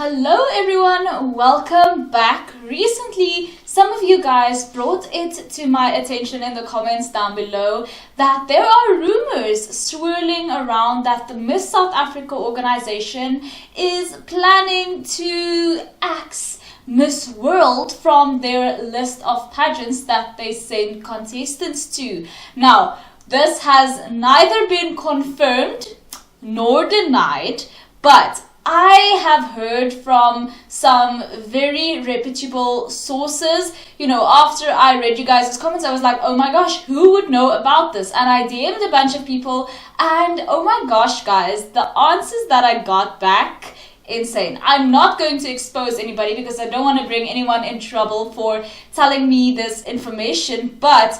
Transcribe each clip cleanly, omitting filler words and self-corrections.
Hello everyone, welcome back. Recently, some of you guys brought it to my attention in the comments down below that there are rumors swirling around that the Miss South Africa organization is planning to axe Miss World from their list of pageants that they send contestants to. Now, this has neither been confirmed nor denied, but I have heard from some very reputable sources. After I read you guys' comments, I was like, oh my gosh, who would know about this? And I DM'd a bunch of people, and oh my gosh, guys, the answers that I got back, insane. I'm not going to expose anybody because I don't want to bring anyone in trouble for telling me this information, but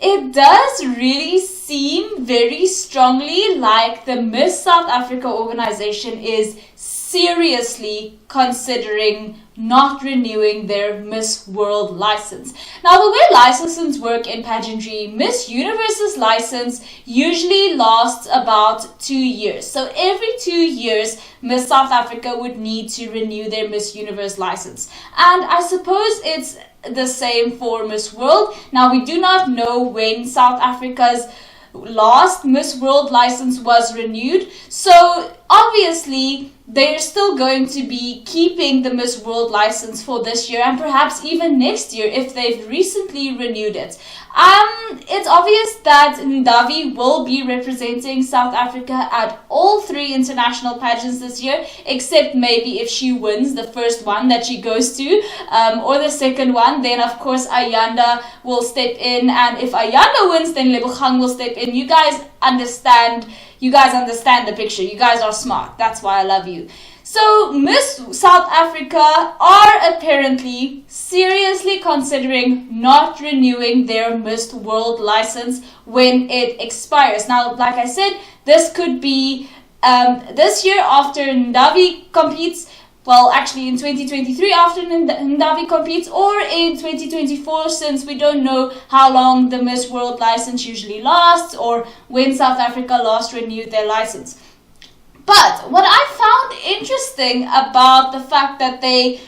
it does really seem very strongly like the Miss South Africa organization is seriously considering not renewing their Miss World license. Now, the way licenses work in pageantry, Miss Universe's license usually lasts about 2 years. So every 2 years, Miss South Africa would need to renew their Miss Universe license. And I suppose it's the same for Miss World. Now, we do not know when South Africa's last Miss World license was renewed, so obviously they're still going to be keeping the Miss World license for this year and perhaps even next year if they've recently renewed it. It's obvious that Ndavi will be representing South Africa at all 3 international pageants this year, except maybe if she wins the first one that she goes to, or the second one, then of course Ayanda will step in, and if Ayanda wins, then Lebogang will step in. You guys understand the picture. You guys are smart. That's why I love you. So Miss South Africa are apparently seriously considering not renewing their Miss World license when it expires. Now, like I said, this could be this year after Ndavi competes. Well, actually in 2023 after Ndavi competes, or in 2024, since we don't know how long the Miss World license usually lasts or when South Africa last renewed their license. But what I found interesting about the fact that they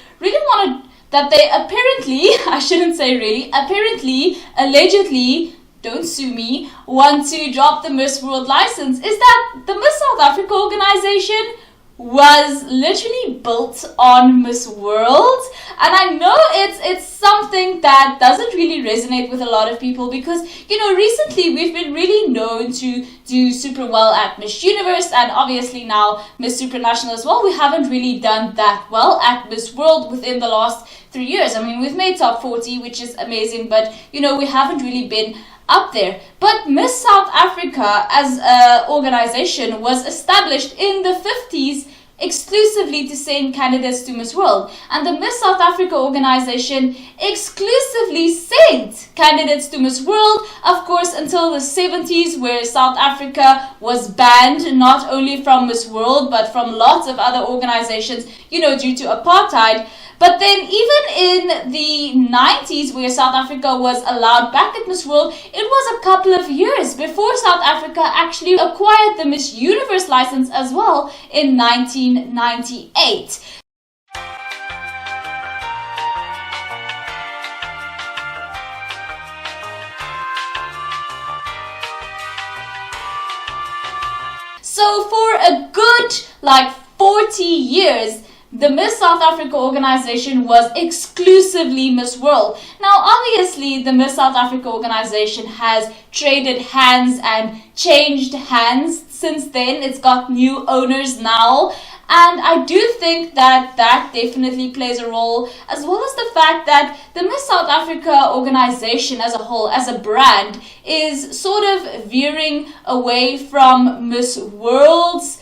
apparently, I shouldn't say really, apparently, allegedly, don't sue me, want to drop the Miss World license is that the Miss South Africa organization was literally built on Miss World, and I know it's something that doesn't really resonate with a lot of people because recently we've been really known to do super well at Miss Universe and obviously now Miss Supranational as well. We haven't really done that well at Miss World within the last 3 years. I mean, we've made top 40, which is amazing, but we haven't really been up there. But Miss South Africa as an organization was established in the 50s exclusively to send candidates to Miss World, and the Miss South Africa organization exclusively sent candidates to Miss World, of course, until the 70s, where South Africa was banned not only from Miss World but from lots of other organizations, due to apartheid. But then even in the 90s, where South Africa was allowed back at Miss World, it was a couple of years before South Africa actually acquired the Miss Universe license as well in 1998. So for a good 40 years, the Miss South Africa organization was exclusively Miss World. Now, obviously, the Miss South Africa organization has traded hands and changed hands since then. It's got new owners now. And I do think that definitely plays a role, as well as the fact that the Miss South Africa organization as a whole, as a brand, is sort of veering away from Miss World's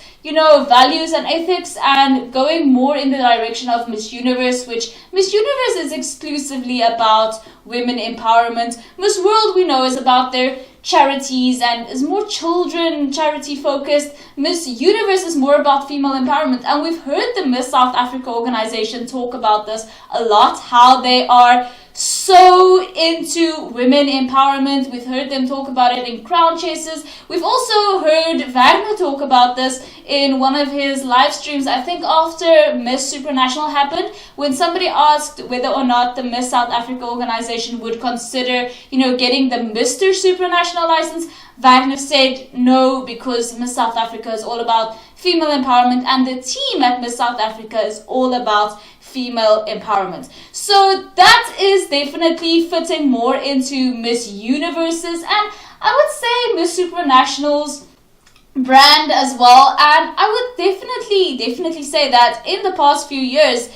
values and ethics and going more in the direction of Miss Universe, which Miss Universe is exclusively about women empowerment. Miss World, we know, is about their charities and is more children charity focused. Miss Universe is more about female empowerment, and we've heard the Miss South Africa organization talk about this a lot, how they are so into women empowerment. We've heard them talk about it in Crown Chasers. We've also heard Wagner talk about this in one of his live streams, I think after Miss Supranational happened, when somebody asked whether or not the Miss South Africa organization would consider, getting the Mr. Supranational license. Wagner said no, because Miss South Africa is all about female empowerment, and the team at Miss South Africa is all about female empowerment. So that is definitely fitting more into Miss Universes, and I would say Miss Supranational's brand as well. And I would definitely say that in the past few years,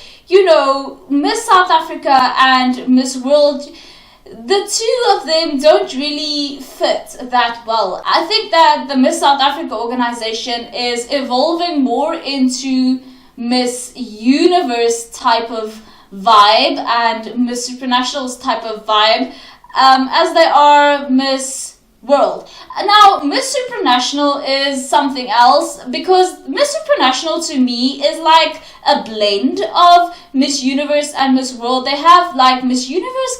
Miss South Africa and Miss World, the two of them don't really fit that well. I think that the Miss South Africa organization is evolving more into Miss Universe type of vibe and Miss Supranational's type of vibe, as they are Miss World. Now, Miss Supranational is something else, because Miss Supranational to me is like a blend of Miss Universe and Miss World. They have like Miss Universe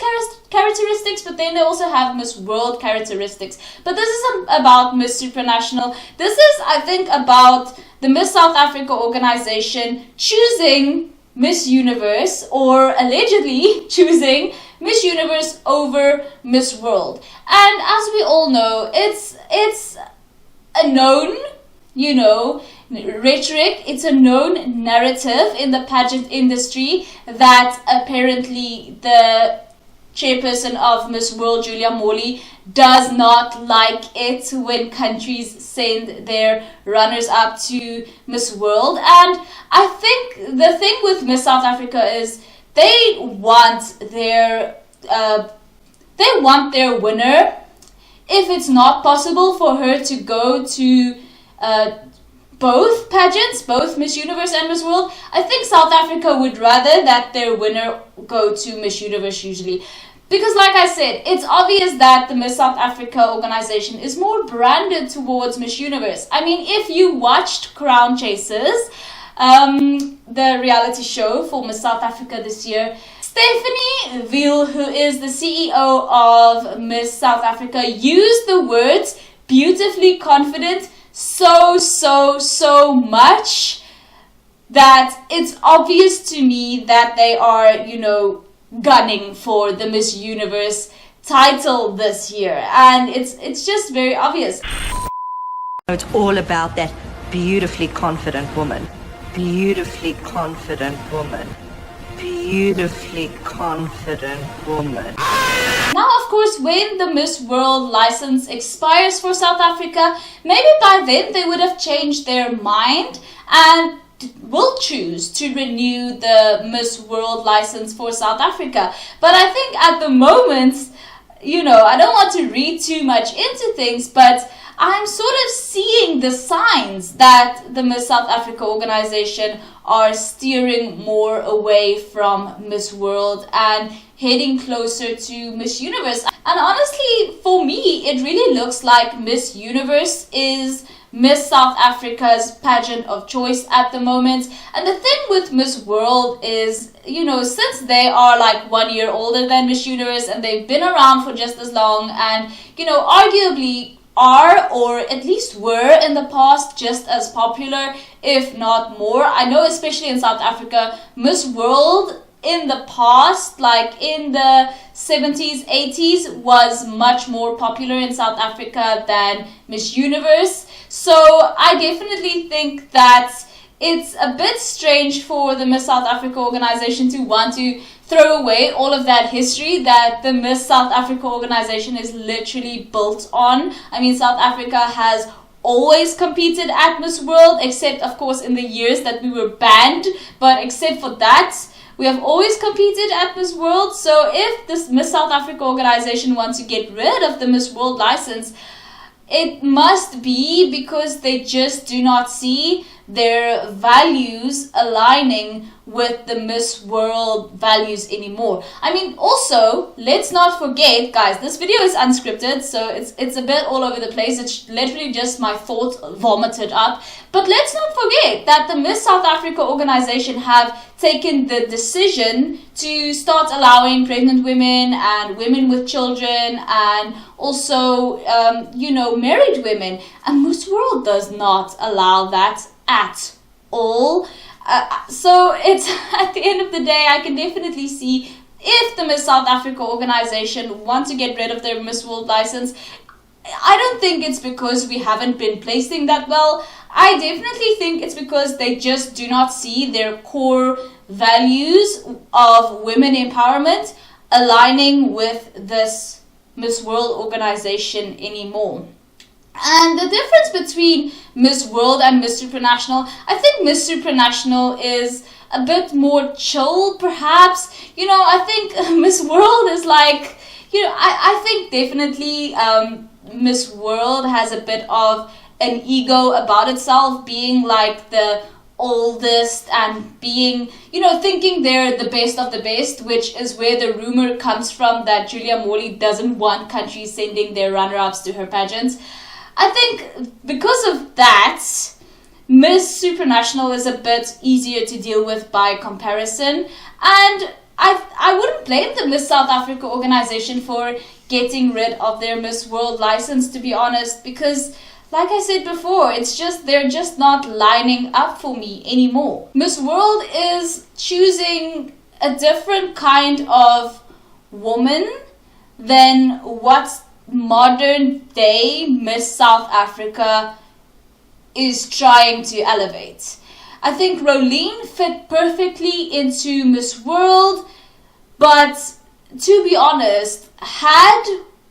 characteristics, but then they also have Miss World characteristics. But this isn't about Miss Supranational. This is, I think, about the Miss South Africa organization choosing Miss Universe, or allegedly choosing Miss Universe over Miss World. And as we all know, it's a known, rhetoric, it's a known narrative in the pageant industry that apparently the chairperson of Miss World, Julia Morley, does not like it when countries send their runners-up to Miss World. And I think the thing with Miss South Africa is they want their winner. If it's not possible for her to go to both pageants, both Miss Universe and Miss World, I think South Africa would rather that their winner go to Miss Universe usually. Because like I said, it's obvious that the Miss South Africa organization is more branded towards Miss Universe. I mean, if you watched Crown Chasers, the reality show for Miss South Africa this year, Stephanie Wiel, who is the CEO of Miss South Africa, used the words beautifully confident so much that it's obvious to me that they are, gunning for the Miss Universe title this year, and it's just very obvious. It's all about that beautifully confident woman. Beautifully confident woman. Beautifully confident woman. Now, of course, when the Miss World license expires for South Africa, maybe by then they would have changed their mind and will choose to renew the Miss World license for South Africa. But I think at the moment, I don't want to read too much into things, but I'm sort of seeing the signs that the Miss South Africa organization are steering more away from Miss World and heading closer to Miss Universe. And honestly, for me, it really looks like Miss Universe is Miss South Africa's pageant of choice at the moment. And the thing with Miss World is, since they are like 1 year older than Miss Universe and they've been around for just as long and, arguably are, or at least were in the past, just as popular, if not more. I know especially in South Africa, Miss World in the past, like in the 70s, 80s, was much more popular in South Africa than Miss Universe. So I definitely think that it's a bit strange for the Miss South Africa organization to want to throw away all of that history that the Miss South Africa organization is literally built on. I mean, South Africa has always competed at Miss World, except of course in the years that we were banned, but except for that, we have always competed at Miss World. So if this Miss South Africa organization wants to get rid of the Miss World license, it must be because they just do not see their values aligning with the Miss World values anymore. I mean, also, let's not forget, guys, this video is unscripted, so it's a bit all over the place. It's literally just my thoughts vomited up. But let's not forget that the Miss South Africa organization have taken the decision to start allowing pregnant women and women with children and also, married women. And Miss World does not allow that at all. So it's at the end of the day, I can definitely see if the Miss South Africa organization want to get rid of their Miss World license. I don't think it's because we haven't been placing that well. I definitely think it's because they just do not see their core values of women empowerment aligning with this Miss World organization anymore. And the difference between Miss World and Miss Supranational, I think Miss Supranational is a bit more chill, perhaps. I think Miss World is like, I think definitely Miss World has a bit of an ego about itself, being like the oldest and being, thinking they're the best of the best, which is where the rumor comes from that Julia Morley doesn't want countries sending their runner-ups to her pageants. I think because of that, Miss Supranational is a bit easier to deal with by comparison, and I wouldn't blame the Miss South Africa organization for getting rid of their Miss World license, to be honest, because like I said before, they're just not lining up for me anymore. Miss World is choosing a different kind of woman than what modern day Miss South Africa is trying to elevate. I think Rolene fit perfectly into Miss World, but to be honest, had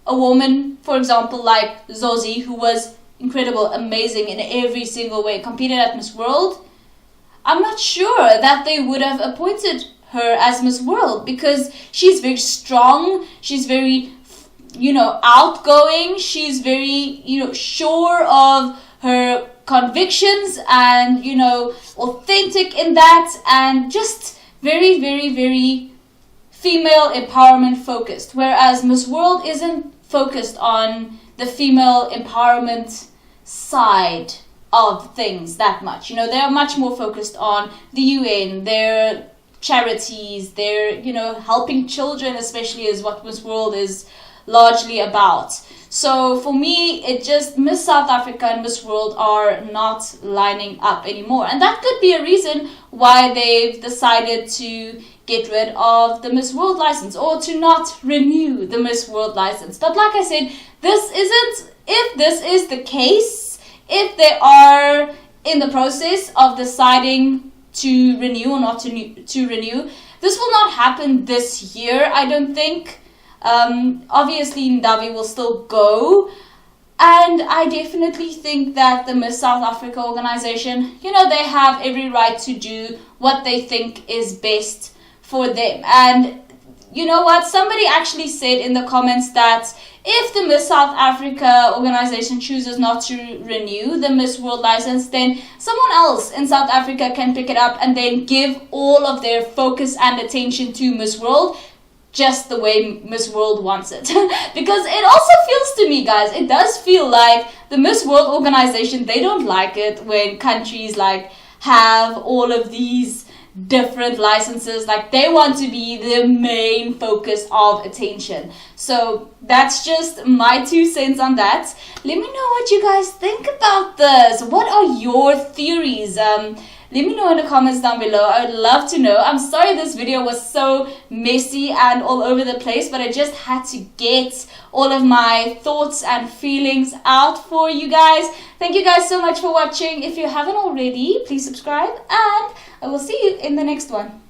a woman, for example, like Zosie, who was incredible, amazing in every single way, competed at Miss World, I'm not sure that they would have appointed her as Miss World, because she's very strong, she's very outgoing, she's very sure of her convictions and authentic in that, and just very, very, very female empowerment focused, whereas Miss World isn't focused on the female empowerment side of things that much. They are much more focused on the UN, their charities, their helping children especially is what Miss World is largely about. So for me, Miss South Africa and Miss World are not lining up anymore, and that could be a reason why they've decided to get rid of the Miss World license or to not renew the Miss World license. But like I said, if this is the case, if they are in the process of deciding to renew or not to renew, this will not happen this year, I don't think. Obviously Ndavi will still go, and I definitely think that the Miss South Africa organization, they have every right to do what they think is best for them. And you know what, somebody actually said in the comments that if the Miss South Africa organization chooses not to renew the Miss World license, then someone else in South Africa can pick it up and then give all of their focus and attention to Miss World, just the way Miss World wants it. Because it also feels to me, guys, it does feel like the Miss World organization, they don't like it when countries like have all of these different licenses. Like, they want to be the main focus of attention. So that's just my 2 cents on that. Let me know what you guys think about this. What are your theories? Let me know in the comments down below. I would love to know. I'm sorry this video was so messy and all over the place, but I just had to get all of my thoughts and feelings out for you guys. Thank you guys so much for watching. If you haven't already, please subscribe, and I will see you in the next one.